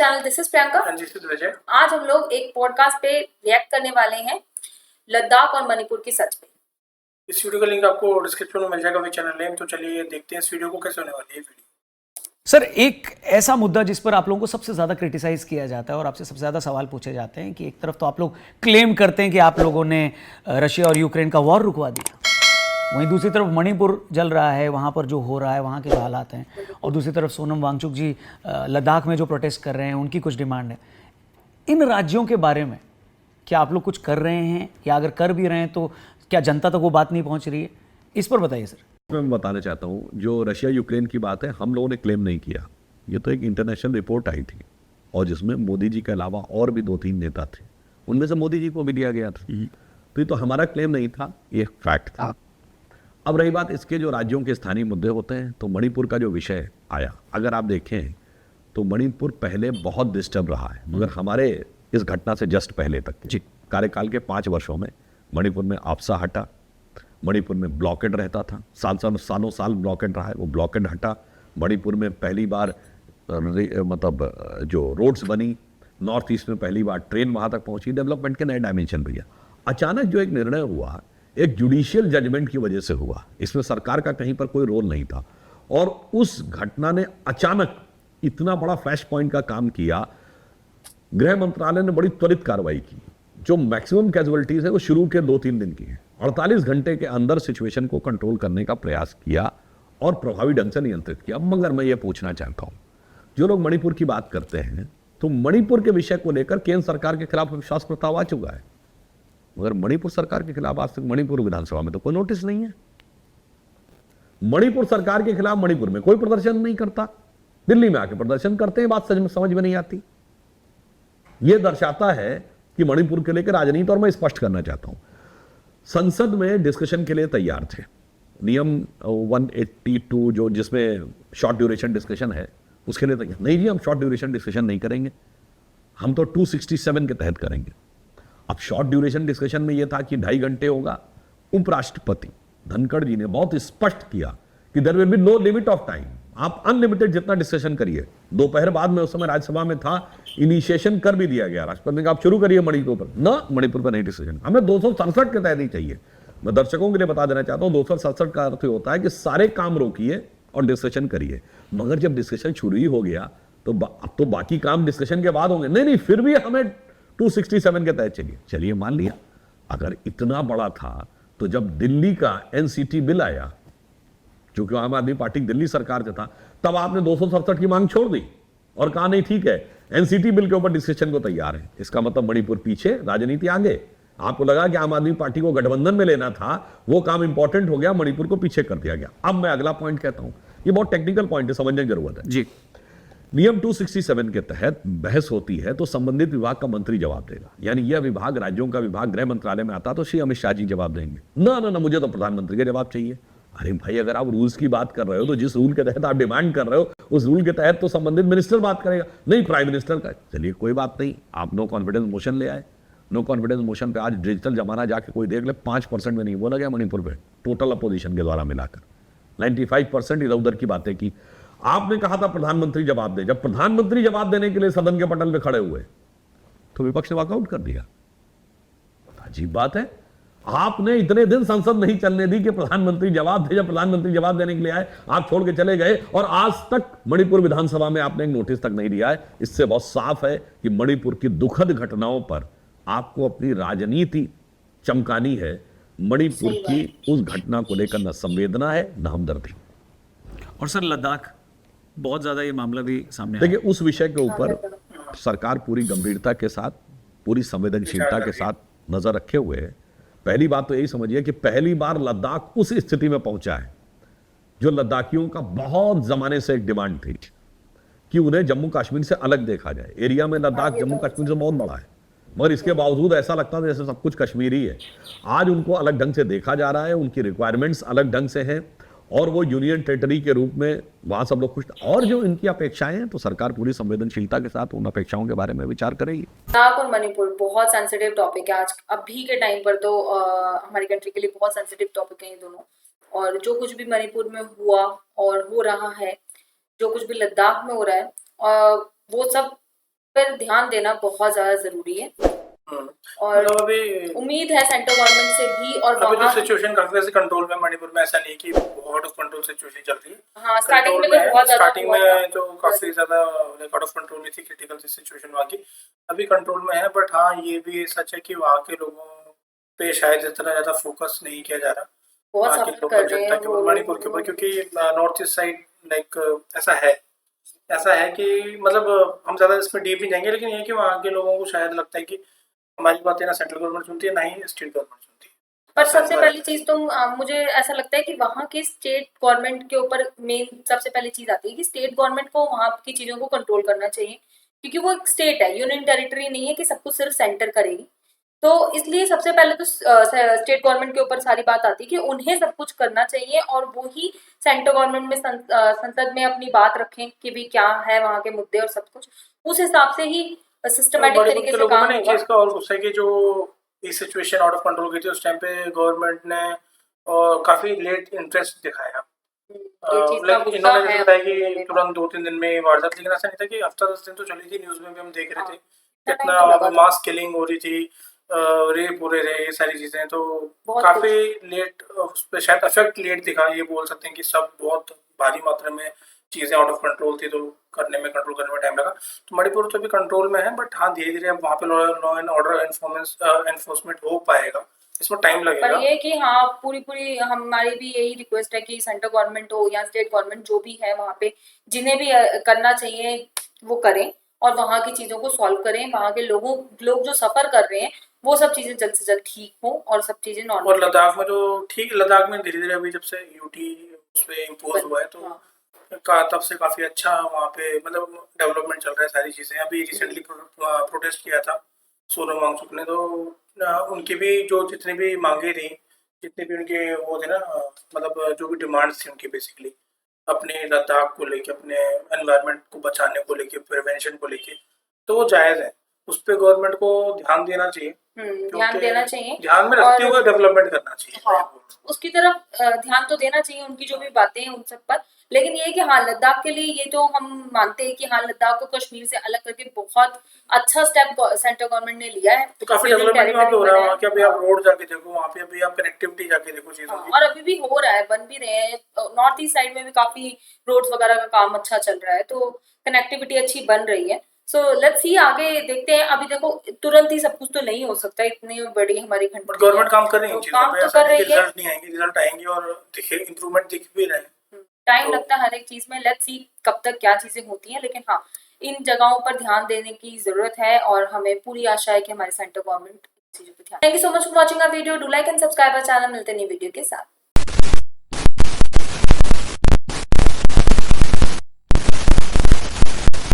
Channel, this is Priyanka. आज हम लोग एक पॉडकास्ट पे रिएक्ट करने वाले हैं लद्दाख और मणिपुर की सच पे। इस वीडियो का लिंक आपको डिस्क्रिप्शन में मिल जाएगा, वही चैनल नेम। तो चलिए देखते हैं इस वीडियो को कैसे होने वाली है वीडियो। सर, एक ऐसा मुद्दा जिस पर आप लोगों को सबसे ज़्यादा क्रिटिसाइज़ किया जाता है और आपसे सबसे ज़्यादा सवाल पूछे जाते हैं कि एक तरफ तो आप लोग क्लेम करते हैं कि आप लोगों ने रशिया और यूक्रेन का वॉर रुकवा दिया, वहीं दूसरी तरफ मणिपुर जल रहा है, वहाँ पर जो हो रहा है, वहाँ के जो हालात हैं, और दूसरी तरफ सोनम वांगचुक जी लद्दाख में जो प्रोटेस्ट कर रहे हैं, उनकी कुछ डिमांड है। इन राज्यों के बारे में क्या आप लोग कुछ कर रहे हैं, या अगर कर भी रहे हैं तो क्या जनता तक वो बात नहीं पहुँच रही है? इस पर बताइए सर। मैं बताना चाहता हूँ, जो रशिया यूक्रेन की बात है, हम लोगों ने क्लेम नहीं किया। ये तो एक इंटरनेशनल रिपोर्ट आई थी और जिसमें मोदी जी के अलावा और भी 2-3 नेता थे, उनमें से मोदी जी को भी दिया गया था। तो ये तो हमारा क्लेम नहीं था, ये फैक्ट था। अब रही बात इसके जो राज्यों के स्थानीय मुद्दे होते हैं, तो मणिपुर का जो विषय आया, अगर आप देखें तो मणिपुर पहले बहुत डिस्टर्ब रहा है, मगर हमारे इस घटना से जस्ट पहले तक जी कार्यकाल के 5 वर्षों में मणिपुर में आपसा हटा, मणिपुर में ब्लॉकेड रहता था, सालों साल ब्लॉकेड रहा है, वो ब्लॉकेड हटा। मणिपुर में पहली बार मतलब जो रोड्स बनी, नॉर्थ ईस्ट में पहली बार ट्रेन वहाँ तक पहुँची, डेवलपमेंट के नए डायमेंशन भैया। अचानक जो एक निर्णय हुआ, एक जुडिशियल जजमेंट की वजह से हुआ, इसमें सरकार का कहीं पर कोई रोल नहीं था, और उस घटना ने अचानक इतना बड़ा फ्लैश पॉइंट का काम किया। गृह मंत्रालय ने बड़ी त्वरित कार्रवाई की। जो मैक्सिमम कैजुअलिटीज है वो शुरू के 2-3 दिन की है। 48 घंटे के अंदर सिचुएशन को कंट्रोल करने का प्रयास किया और प्रभावी ढंग से नियंत्रित किया। मगर मैं ये पूछना चाहता हूं, जो लोग मणिपुर की बात करते हैं, तो मणिपुर के विषय को लेकर केंद्र सरकार के खिलाफ अविश्वास प्रस्ताव आ चुका है, मगर मणिपुर सरकार के खिलाफ आज तक मणिपुर विधानसभा में तो कोई नोटिस नहीं है। मणिपुर सरकार के खिलाफ मणिपुर में कोई प्रदर्शन नहीं करता, दिल्ली में आके प्रदर्शन करते हैं। बात समझ में नहीं आती। यह दर्शाता है कि मणिपुर के लेकर राजनीति, और मैं स्पष्ट करना चाहता हूं, संसद में डिस्कशन के लिए तैयार थे। नियम 182 जो जिसमें शॉर्ट ड्यूरेशन डिस्कशन है, उसके लिए तैयार नहीं जी, हम शॉर्ट ड्यूरेशन डिस्कशन नहीं करेंगे, हम तो 267 के तहत करेंगे। अब शॉर्ट ड्यूरेशन डिस्कशन में यह था कि 2.5 घंटे होगा। उपराष्ट्रपति धनखड़ जी ने बहुत स्पष्ट किया कि there will be no limit of time, आप अनलिमिटेड जितना डिस्कशन करिए। दोपहर बाद में उस समय राज्यसभा में था, इनिशिएशन कर भी दिया गया, राष्ट्रपति ने कहा आप शुरू करिए मणिपुर पर। ना, मणिपुर पर नहीं डिस्कशन, हमें 267 के तहत ही चाहिए। मैं दर्शकों के लिए बता देना चाहता हूं, 267 का अर्थ होता है कि सारे काम रोकिए और डिस्कशन करिए। मगर जब डिस्कशन शुरू ही हो गया तो अब तो बाकी काम डिस्कशन के बाद होंगे। नहीं, फिर भी हमें 267 के तहत चलिए मान लिया। अगर इतना बड़ा था तो जब दिल्ली का एनसीटी बिल आया, जो कि आम आदमी पार्टी दिल्ली सरकार से था, तब आपने 267 की मांग छोड़ दी और कहा नहीं ठीक है, एनसीटी बिल के ऊपर डिस्कशन को तैयार है। इसका मतलब मणिपुर पीछे, राजनीति आगे। आपको लगा कि आम आदमी पार्टी को गठबंधन में लेना था, वो काम इंपॉर्टेंट हो गया, मणिपुर को पीछे कर दिया गया। अब मैं अगला पॉइंट कहता हूं, ये बहुत टेक्निकल पॉइंट है, समझने की जरूरत है जी। नियम 267 के तहत बहस होती है तो संबंधित विभाग का मंत्री जवाब देगा, यानी यह विभाग, राज्यों का विभाग गृह मंत्रालय में आता तो श्री अमित शाह जी जवाब देंगे। ना, मुझे तो प्रधानमंत्री का जवाब चाहिए। अरे भाई, अगर आप रूल्स की बात कर रहे हो तो जिस रूल के तहत आप डिमांड कर रहे हो, उस रूल के तहत तो संबंधित मिनिस्टर बात करेगा, नहीं प्राइम मिनिस्टर का। चलिए कोई बात नहीं, आप नो कॉन्फिडेंस मोशन ले आए। नो कॉन्फिडेंस मोशन पे आज डिजिटल जमाना जाके कोई देख ले, 5% में नहीं बोला गया मणिपुर पे, टोटल अपोजिशन के द्वारा मिलाकर 95% इधर उधर की बातें की। आपने कहा था प्रधानमंत्री जवाब दे, जब प्रधानमंत्री जवाब देने के लिए सदन के पटल पे खड़े हुए तो विपक्ष ने वॉकआउट कर दिया। अजीब बात है, आपने इतने दिन संसद नहीं चलने दी कि प्रधानमंत्री जवाब दे। जब प्रधानमंत्री जवाब देने के लिए आए, आप छोड़ के चले गए, और आज तक मणिपुर विधानसभा में आपने एक नोटिस तक नहीं दिया है। इससे बहुत साफ है कि मणिपुर की दुखद घटनाओं पर आपको अपनी राजनीति चमकानी है। मणिपुर की उस घटना को लेकर न संवेदना है न हमदर्दी। और सर, लद्दाख बहुत ज्यादा ये मामला भी सामने देखिए, उस विषय के ऊपर सरकार पूरी गंभीरता के साथ, पूरी संवेदनशीलता के साथ नजर रखे हुए है। पहली बात तो यही समझिए कि पहली बार लद्दाख उस स्थिति में पहुंचा है जो लद्दाखियों का बहुत जमाने से एक डिमांड थी कि उन्हें जम्मू कश्मीर से अलग देखा जाए। एरिया में लद्दाख जम्मू कश्मीर से बहुत बड़ा है, मगर इसके बावजूद ऐसा लगता था जैसे सब कुछ कश्मीरी है। आज उनको अलग ढंग से देखा जा रहा है, उनकी रिक्वायरमेंट्स अलग ढंग से हैं, और वो यूनियन टेरिटरी के रूप में वहां सब लोग खुश। और जो इनकी अपेक्षाएं हैं, तो सरकार पूरी संवेदनशीलता के साथ उन अपेक्षाओं के बारे में विचार करेगी। लद्दाख और मणिपुर बहुत सेंसिटिव टॉपिक है आज अभी के टाइम पर, तो हमारी कंट्री के लिए बहुत सेंसिटिव टॉपिक है ये दोनों। और जो कुछ भी मणिपुर में हुआ और हो रहा है, जो कुछ भी लद्दाख में हो रहा है, वो सब पर ध्यान देना बहुत ज़्यादा ज़रूरी है और मतलब अभी उम्मीद है सेंट्रल गवर्नमेंट से भी। और अभी तो वहाँ सिचुएशन काफी वैसे कंट्रोल में मणिपुर में, ऐसा नहीं कि आउट ऑफ कंट्रोल सिचुएशन चल रही है। हाँ, स्टार्टिंग में कंट्रोल तो है, बहुत ज़्यादा स्टार्टिंग हुआ था। में तो काफी ज्यादा लाइक आउट ऑफ कंट्रोल में थी, क्रिटिकल सी सिचुएशन वहाँ की। अभी कंट्रोल में है, बट हाँ ये भी सच है कि वहाँ के लोगों पे शायद इतना ज्यादा फोकस नहीं किया जा रहा बहुत वहाँ की सफर लोकल कर रहे जनता हैं के वो ऊपर, मणिपुर के ऊपर, क्योंकि नॉर्थ ईस्ट साइड लाइक ऐसा है कि मतलब हम ज़्यादा इसमें डीप नहीं जाएंगे, लेकिन ये है कि वहाँ के लोगों को शायद लगता है कि हमारी बातें ना सेंट्रल गवर्नमेंट सुनती है, ना ही स्टेट गवर्नमेंट सुनती है। पर ऐसा सबसे इनका पहली रहता है। चीज तो मुझे ऐसा लगता है कि वहाँ के स्टेट गवर्नमेंट के ऊपर मेन सबसे पहली चीज आती है कि स्टेट गवर्नमेंट को वहाँ की चीजों को कंट्रोल करना चाहिए, क्योंकि वो एक स्टेट है, यूनियन टेरिटरी नहीं है कि सब कुछ सिर्फ सेंटर करेगी। तो इसलिए सबसे पहले तो स्टेट गवर्नमेंट के ऊपर सारी बात आती है कि उन्हें सब कुछ करना चाहिए और वो ही सेंट्रल गवर्नमेंट में संसद में अपनी बात रखें कि भी क्या है वहाँ के मुद्दे और सब कुछ उस हिसाब से ही तो सिस्टमेटिक मणिपुर तरीके के से लोगों में काम ना एक होगा। चीज़ का और गुस्सा है कि जो ये सिचुएशन आउट ऑफ कंट्रोल गई थी उस टाइम पे गवर्नमेंट ने काफ़ी लेट इंटरेस्ट दिखाया। ये चीज का लाइक गुस्सा इन्होंने जैसे है बताया मुझे कि लेने का। तुरंत 2-3 दिन में वारदात, लेकिन ऐसा नहीं था कि हफ्ता 10 दिन तो चली थी, न्यूज़ में भी हम देख रहे हाँ, थे इतना कितना टाइम तो वहाँ लगा पे था। मास किलिंग हो रही थी, रेप हो रहे थे, ये सारी चीज़ें तो बहुत काफ़ी कुछ। लेट उस पर शायद अफेक्ट लेट दिखा, ये बोल सकते हैं कि सब बहुत भारी मात्रा में चीज़ें आउट ऑफ कंट्रोल थी, तो कंट्रोल करने में टाइम लगा। तो मणिपुर तो भी कंट्रोल में है, बट हाँ धीरे धीरे अब वहाँ पे लॉ एंड ऑर्डर एनफोर्समेंट हो पाएगा, इसमें टाइम पर लगेगा। ये कि हाँ पूरी हमारी भी यही रिक्वेस्ट है कि सेंट्रल गवर्नमेंट हो या स्टेट गवर्नमेंट जो भी है वहाँ पे जिन्हें भी करना चाहिए वो करें और वहाँ की चीजों को सॉल्व करें। वहाँ के लोग जो सफर कर रहे हैं वो सब चीजें जल्द से जल्द ठीक हो और सब चीजें और नॉर्मल लद्दाख में तो ठीक, लद्दाख में धीरे धीरे अभी जब से यूटी उस पर इम्पोज हुआ है तो हाँ। तब से काफ़ी अच्छा वहाँ पे मतलब डेवलपमेंट चल रहा है, सारी चीज़ें। अभी रिसेंटली प्रोटेस्ट किया था सोनम वांगचुक ने, तो उनकी भी जो जितनी भी मांगे थी, जितने भी उनके वो थे ना, मतलब जो भी डिमांड्स थी उनकी बेसिकली अपने लद्दाख को लेके, अपने एनवायरनमेंट को बचाने को लेके, प्रिवेंशन को लेके, तो वो जायज़ है, उस पर गवर्नमेंट को ध्यान देना चाहिए, ध्यान देना चाहिए ध्यान में रखते और हुए डेवलपमेंट करना चाहिए। हाँ उसकी तरफ ध्यान तो देना चाहिए उनकी जो भी बातें हैं उन सब पर। लेकिन ये है कि हाँ लद्दाख के लिए ये तो हम मानते हैं कि हाँ लद्दाख को कश्मीर से अलग करके बहुत अच्छा स्टेप सेंट्रल गवर्नमेंट ने लिया है। तो काफी यूनियन डेवलपमेंट वहाँ पे हो रहा है, टेरिटरी वहाँ के अभी आप रोड जाके देखो, वहाँ पे अभी आप कनेक्टिविटी जाके देखो चीजों हाँ, की। और अभी भी हो रहा है, बन भी रहे हैं। नॉर्थ ईस्ट साइड में भी काफी रोड्स वगैरह का काम अच्छा चल रहा है, तो कनेक्टिविटी अच्छी बन रही है। सो लेट्स सी आगे देखते हैं। अभी देखो तुरंत ही सब कुछ तो नहीं हो सकता, इतनी बड़ी हमारी बट कंट्री गवर्नमेंट काम कर रही है तो इन चीजों काम पे, तो ऐसा कर नहीं कि रही है। रिजल्ट नहीं आएंगे, रिजल्ट आएंगे और दिखे इंप्रूवमेंट दिख भी रहे हैं। टाइम तो लगता है हर एक चीज में, लेट्स सी कब तक क्या चीजें होती हैं। लेकिन हाँ इन जगहों पर ध्यान देने की जरूरत है और हमें पूरी आशा है कि हमारी सेंट्रल गवर्नमेंट चीजों पर ध्यान। Thank you so much for watching our video, do like and subscribe our channel. मिलते हैं नई वीडियो के साथ।